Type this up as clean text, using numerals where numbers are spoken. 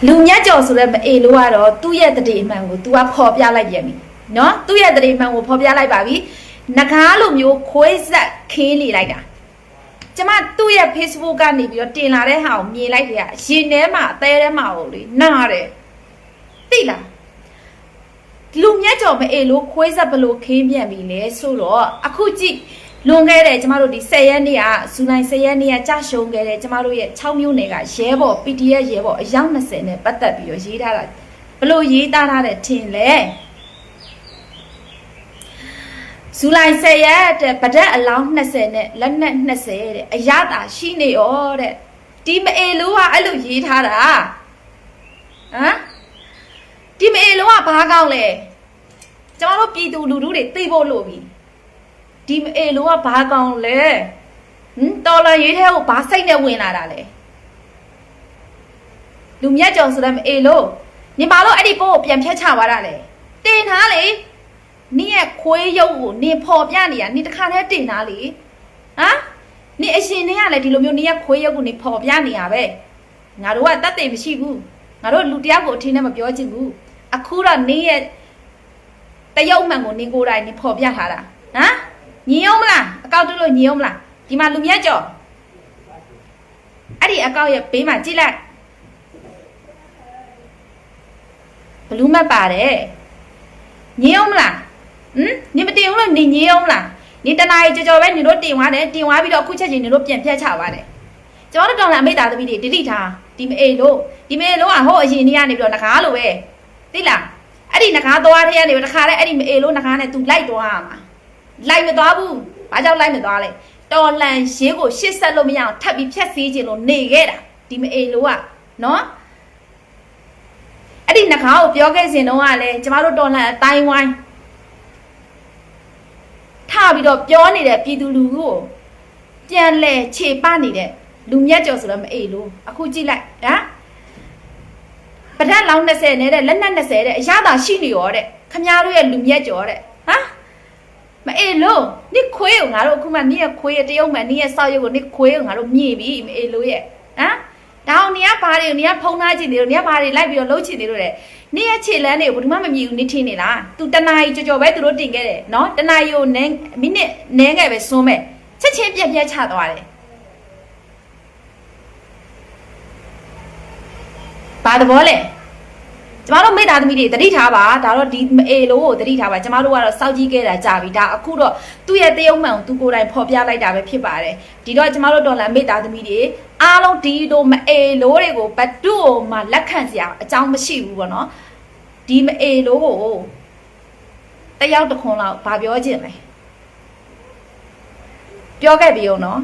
လူမြတ်ကျော်ဆိုတဲ့မအေလို့ကတော့သူ့ရဲ့တတိအမှန်ကို तू ကဖော်ပြလိုက်ပြန်ပြီနော်သူ့ရဲ့တတိအမှန်ကိုဖော်ပြလိုက်ပါပြီနဂါးလိုမျိုးခွေးဆက်ခင်းနေလိုက်တာကျမသူ့ရဲ့ Facebook ကနေပြီးတော့တင်လာတဲ့ဟာကိုမြင်လိုက်တယ်ရင်ထဲမှာအသေးထဲမှာဟိုလေနားတယ်သိလားလူမြတ်ကျော်မအေလို့ခွေးဆက်ဘလို့ခင်းပြန်ပြီလဲဆိုတော့အခုကြည့်လွန်ခဲ့တဲ့ကျမတို့ဒီ10ရက်နေ့ကဇူလိုင်10ရက်နေ့ကကြာရှုံးခဲ့တဲ့ကျမတို့ရဲ့6မျိုးနယ်ကရဲဘော် PDF ရဲဘော်အယောက်20နဲ့ပတ်သက်ပြီးတော့ရေးထားတာဘလို့ရေးသားထားတဲ့ထင်လဲဇူလိုင်10ရက်တဲ့ဗဒက်အလောင်း20နဲ့လက်နက်20တဲ့အရသာရှိနေရောတဲ့ဒီမအေလို့ကအဲ့လိုရေးထားတာဟမ်ဒီမအေလို့ကဘာကောင်းလဲကျမတို့ပြည်သူလူထုတွေသိဖို့လို့ပြီဒီမအေလို့ကဘာကောင်းလဲတော်လာရေးထဲကိုဘာစိတ်နဲ့ဝင်လာတာလဲလူမြတ်ကျော်ဆိုတဲ့မအေလို့ညီမတို့အဲ့ဒီပို့ကိုပြန်ဖြတ်ချသွားတာလေတင်ထားလေနင်းရဲ့ခွေးရုပ်ကိုနင်းဖော်ပြနေတာနင်းတခါတည်းတင်ထားလေဟမ်နင်းအရှင်နင်းကလည်းဒီလိုမျိုးနင်းရဲ့ခွေးရုပ်ကိုနင်းဖော်ပြနေရပဲငါတို့ကတတ်သိမရှိဘူးငါတို့လူတယောက်ကိုအထင်းနဲ့မပြောချင်ဘူးအခုတော့နင်းရဲ့တရုတ်မှန်ကိုနင်းကိုယ်တိုင်နင်းဖော်ပြထားတာဟမ်ညီအောင်မလားအကောက်တူးလို့ညီအောင်မလားဒီမှာလူမြတ်ကျော်အဲ့ဒီအကောက်ရဲ့ဘေးမှာကြည့်လိုက်ဘလူးမတ်ပါတယ်ညီအောင်မလားညီမတင်ဘူးလို့ညီညီအောင်မလားညီတနာကြီးကြော်ပဲညီတို့တင်သွားတယ်တင်သွားပြီးတော့အခုချက်ချင်းညီတို့ပြန်ဖြတ်ချသွားတယ်ကျွန်တော်တို့တောင်းလာမိသားသမီးတွေတိထားဒီမအေလို့ကဟိုအရင်နေ့ကနေပြီးတော့ငကားလိုပဲသိလားအဲ့ဒီငကားသွားထဲကနေပြီးတခါလဲအဲ့ဒီမအေလို့ငကားနဲ့ तू လိုက်သွားရမှာလိုက်မသွားဘူးဘာကြောင့်လိုက်မသွားလဲတော်လန်ရေးကိုရှစ်ဆက်လို့မရအောင်ထပ်ပြီးဖြတ်စည်းခြင်းလို့နေခဲ့တာဒီမအေလို့ကနော်အဲ့ဒီနှခါကိုပြောခဲ့စဉ်တော့ကလည်းကျမတို့တော်လန်အတိုင်းဝိုင်းထပြီးတော့ပြောနေတဲ့ပြည်သူလူထုကိုပြန်လဲခြေပနေတဲ့လူမြတ်ကျော်ဆိုတော့မအေလို့အခုကြည့်လိုက်ဟမ်ပဒတ်လောင်း20နဲ့တဲ့လက်နက်20တဲ့အရသာရှိနေရောတဲ့ခမည်းတော်ရဲ့လူမြတ်ကျော်တဲ့ဟမ်မအေးလို့နိခွေးကိုငါတို့အခုမှနိရဲ့ခွေးရဲ့တရုတ်မှနိရဲ့စောက်ရုပ်ကိုနိခွေးကိုငါတို့မြည်ပြီမအေးလို့ရဲ့ဟမ်ဒါအောင်နိကဘာတွေနိကဖုံးသားချင်တယ်လို့နိကဘာတွေလိုက်ပြီးတော့လှုပ်ချင်တယ်လို့တဲ့နိရဲ့ခြေလမ်းတွေကိုဘယ်သူမှမမြည်ဘူးနိထင်းနေလား तू တနာရီကြော်ပဲသူတို့တင်ခဲ့တယ်နော်တနာရီကိုနင်းမိနစ်နင်းခဲ့ပဲစွန်းမဲ့ချက်ချင်းပြက်ပြက်ချသွားတယ်ဘာတဘောလဲကျမတို့မိသားသမီးတွေတတိထားပါဒါတော့ဒီမအေလို့ကိုတတိထားပါကျမတို့ကတော့စောက်ကြီးခဲ့တာကြာပြီဒါအခုတော့သူ့ရဲ့တရုံမှန်ကိုသူကိုယ်တိုင်ဖော်ပြလိုက်တာပဲဖြစ်ပါတယ်ဒီတော့ကျမတို့တော်လန်မိသားသမီးတွေအားလုံးဒီတို့မအေလို့တွေကိုဘတုမှလက်ခံစရာအကြောင်းမရှိဘူးပေါ့နော်ဒီမအေလို့ကိုတယောက်တစ်ခွန်းလောက်ဗာပြောခြင်းလဲပြောခဲ့ပြီဦးနော်